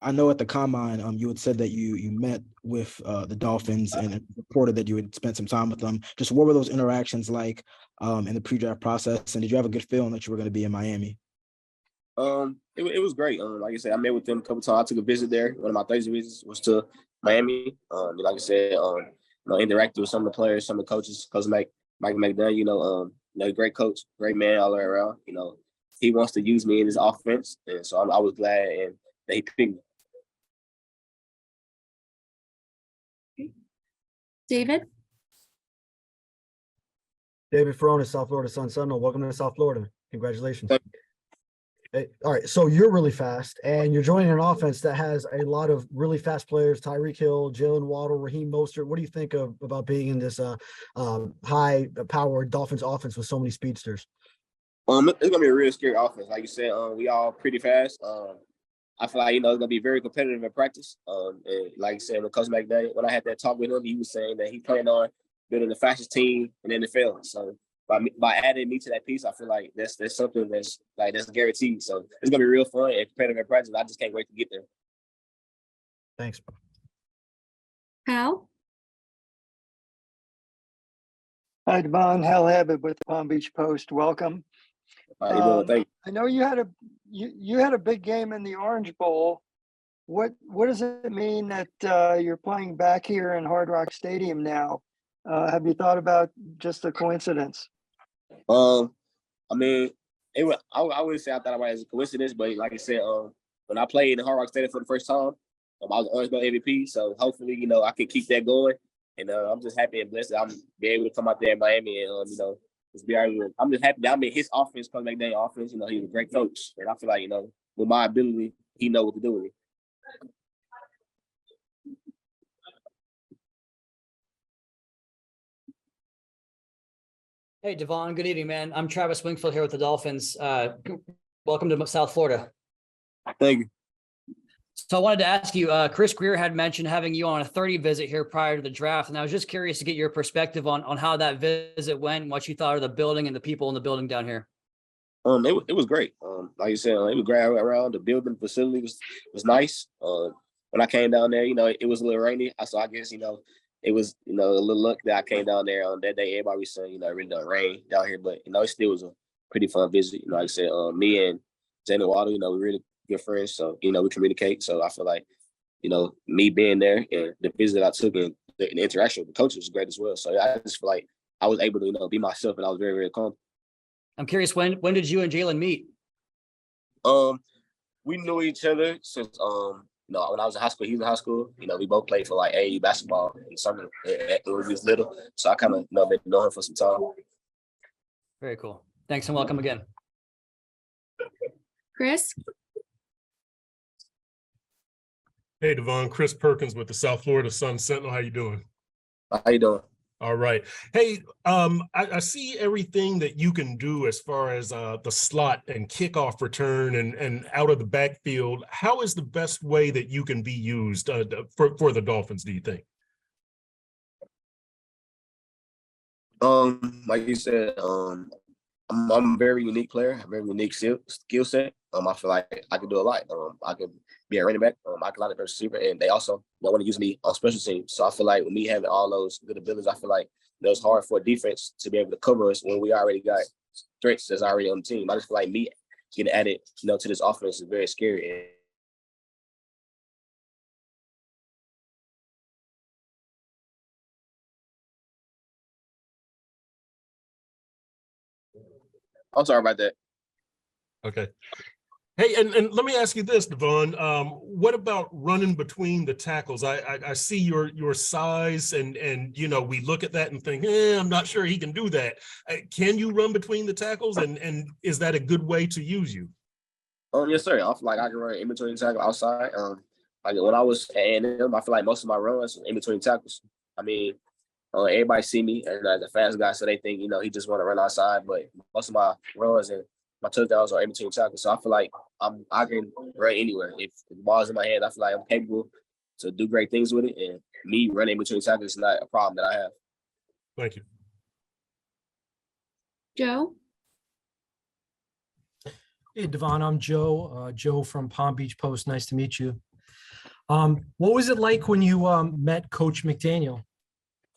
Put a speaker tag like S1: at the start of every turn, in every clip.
S1: I know at the combine, you had said that you met with the Dolphins and reported that you had spent some time with them. Just what were those interactions like in the pre-draft process, and did you have a good feeling that you were going to be in Miami?
S2: It was great. Like I said, I met with them a couple times. I took a visit there. One of my Thursday visits was to Miami. Like I said, interacted with some of the players, some of the coaches. Coach Mike McDonough, great coach, great man all the way around. He wants to use me in his offense, and so I was glad and that he picked me.
S3: David
S4: Ferrone, South Florida Sun Sentinel. Welcome to South Florida. Congratulations. Hey, all right, so you're really fast, and you're joining an offense that has a lot of really fast players: Tyreek Hill, Jalen Waddle, Raheem Mostert. What do you think about being in this high-powered Dolphins offense with so many speedsters?
S2: It's gonna be a real scary offense. Like you said, we all pretty fast. I feel like it's gonna be very competitive in practice. And like you said, with Coach McDonough, when I had that talk with him, he was saying that he planned on building the fastest team in the NFL. So by adding me to that piece, I feel like that's something that's guaranteed. So it's gonna be real fun and competitive in practice. I just can't wait to get there.
S4: Thanks.
S3: Hal.
S5: Hi, De'von. Hal Abbott with the Palm Beach Post. Welcome.
S2: How you doing? Thank you.
S5: I know you had a big game in the Orange Bowl. What does it mean that you're playing back here in Hard Rock Stadium now? Have you thought about just a coincidence?
S2: I mean, I wouldn't say I thought about it as a coincidence, but like I said, when I played in the Hard Rock Stadium for the first time, I was Orange Bowl MVP. So hopefully, I can keep that going. And I'm just happy and blessed that I'm be able to come out there in Miami and just be able. I'm just happy that I'm in his offense, Coach McDonough offense. He's a great coach, and I feel like with my ability, he knows what to do with it.
S6: Hey, De'von, good evening, man. I'm Travis Wingfield here with the Dolphins. Welcome to South Florida.
S2: Thank you.
S6: So I wanted to ask you, Chris Greer had mentioned having you on a 30 visit here prior to the draft, and I was just curious to get your perspective on how that visit went and what you thought of the building and the people in the building down here.
S2: It was great. Like you said, it was great around. The building facility was nice. When I came down there, it was a little rainy. So I guess, it was, a little luck that I came down there on that day. Everybody was saying, it really don't rain down here, but, it still was a pretty fun visit. Like I said, me and Jalen Waddle, we really good friends. So, we communicate. So I feel like, me being there and the visit I took and the interaction with the coaches was great as well. So I just feel like I was able to, be myself, and I was very, very calm.
S6: I'm curious, when did you and Jalen meet?
S2: We knew each other since, when I was in high school, he was in high school. We both played for like AAU basketball and something when we was little. So I kind of been knowing him for some time.
S6: Very cool. Thanks and welcome again.
S3: Chris.
S7: Hey, De'von, Chris Perkins with the South Florida Sun Sentinel. How you doing?
S2: How you doing?
S7: All right. Hey, I see everything that you can do as far as the slot and kickoff return and out of the backfield. How is the best way that you can be used for the Dolphins, do you think?
S2: Like you said, I'm a very unique player, a very unique skill set. I feel like I can do a lot. I can be a running back. I can line up a receiver, and they also want to use me on special teams. So I feel like with me having all those good abilities, I feel like it's hard for a defense to be able to cover us when we already got threats that's already on the team. I just feel like me getting added, to this offense is very scary. I'm sorry about that.
S7: Okay. Hey, and let me ask you this, De'von. What about running between the tackles? I see your size, and we look at that and think, I'm not sure he can do that. Can you run between the tackles, and is that a good way to use you?
S2: Yes, sir. I feel like I can run in between tackles outside. Like when I was at A&M, I feel like most of my runs in between tackles. I mean, everybody see me as a fast guy, so they think he just want to run outside. But most of my runs and my touchdowns are in between tackles, so I feel like I can run anywhere. If the ball's in my hand, I feel like I'm capable to do great things with it. And me running in between tackles is not a problem that I have.
S7: Thank you.
S3: Joe.
S8: Hey, De'von, I'm Joe. Joe from Palm Beach Post. Nice to meet you.
S4: What was it like when you met Coach McDaniel?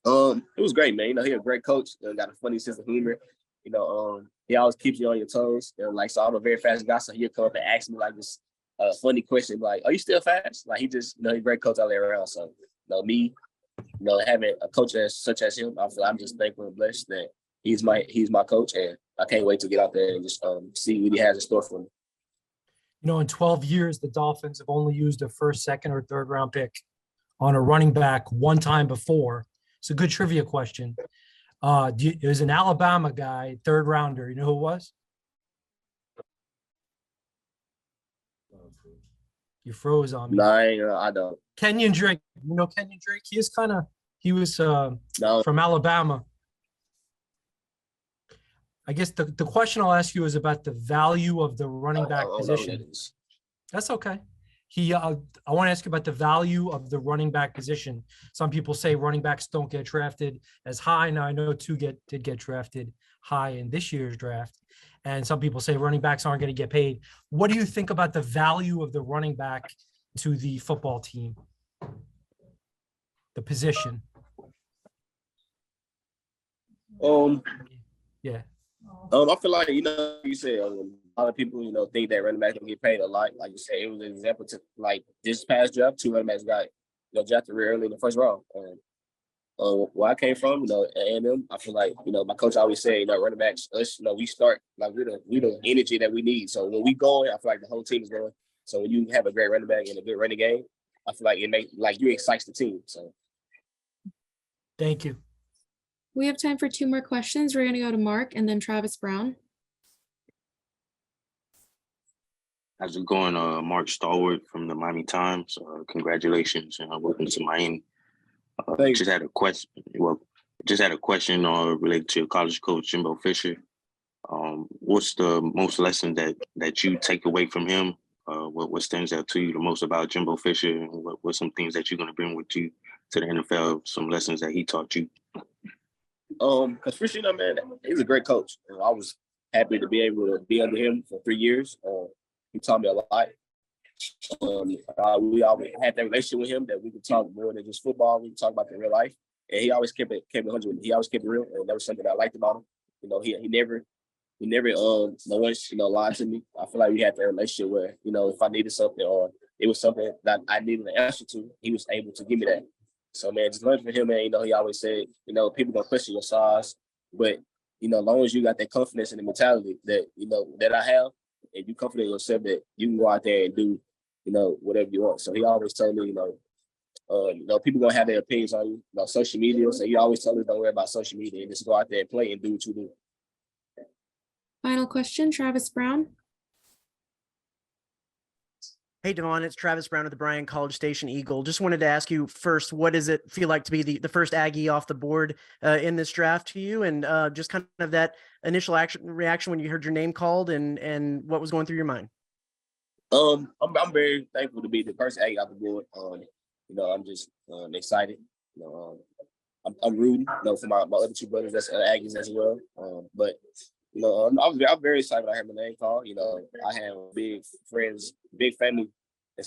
S2: It was great, man. You know, he's a great coach. Got a funny sense of humor. You know, he always keeps you on your toes. You know, like, so I'm a very fast guy, so he'll come up and ask me like this funny question, like, "Are you still fast?" Like, he just, you know, he's a great coach all the way around. So, you know, me, you know, having a coach such as him, I'm just thankful and blessed that he's my coach, and I can't wait to get out there and just see what he has in store for me.
S4: You know, in 12 years, the Dolphins have only used a first, second, or third round pick on a running back one time before. It's a good trivia question. It was an Alabama guy, third rounder. You know who it was? You froze on me.
S2: No, I don't.
S4: Kenyon Drake. You know Kenyon Drake? He was
S2: No.
S4: from Alabama. I guess the question I'll ask you is about the value of the running back position. That's okay. I want to ask you about the value of the running back position. Some people say running backs don't get drafted as high. Now I know two did get drafted high in this year's draft. And some people say running backs aren't going to get paid. What do you think about the value of the running back to the football team? The position. Yeah.
S2: I feel like, you know, you said a lot of people, you know, think that running backs don't get paid a lot. Like you said, it was an example to, like, this past draft, 2 running backs got, you know, drafted real early in the first round. Where I came from, you know, at A&M, I feel like, you know, my coach always said, you know, running backs, us, you know, we start, like, we're the energy that we need. So when we going, I feel like the whole team is going. So when you have a great running back and a good running game, I feel like it makes, like, you excites the team. So.
S4: Thank you.
S3: We have time for 2 more questions. We're going to go to Mark and then Travis Brown.
S8: How's it going? Mark Stallworth from the Miami Times. Congratulations and welcome to Miami. Just had a question. Related to your college coach, Jimbo Fisher. What's the most lesson that you take away from him? What stands out to you the most about Jimbo Fisher? And what some things that you're going to bring with you to the NFL? Some lessons that he taught you.
S2: Because Fisher, you know, man, he's a great coach. And I was happy to be able to be under him for 3 years. He taught me a lot. We always had that relationship with him that we could talk more than just football. We could talk about the real life. And he always kept it 100. He always kept it real. And that was something that I liked about him. You know, he never no once, you know, lied to me. I feel like we had that relationship where, you know, if I needed something or it was something that I needed an answer to, he was able to give me that. So, man, just learning from him, man, you know, he always said, you know, people gonna question your size, but, you know, as long as you got that confidence and the mentality that, you know, that I have, and you confident in yourself that you can go out there and do, you know, whatever you want. So he always told me, you know, people gonna have their opinions on you, you know, social media. So he always told me, don't worry about social media and just go out there and play and do what you do.
S3: Final question, Travis Brown.
S9: Hey, De'von, it's Travis Brown of the Bryan College Station Eagle. Just wanted to ask you first, what does it feel like to be the first Aggie off the board in this draft to you? And just kind of that initial reaction when you heard your name called and what was going through your mind?
S2: I'm very thankful to be the first Aggie off the board. You know, I'm just excited. You know, I'm rooting, you know, for my other 2 brothers that's Aggies as well. But you know, I'm very excited when I heard my name called. You know, I have big friends, big family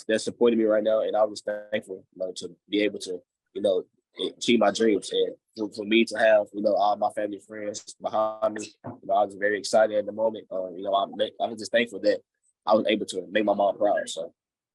S2: that's supporting me right now, and I was thankful, you know, to be able to, you know, achieve my dreams, and for me to have, you know, all my family friends behind me. You know, I was very excited at the moment. You know, I'm just thankful that I was able to make my mom proud. So.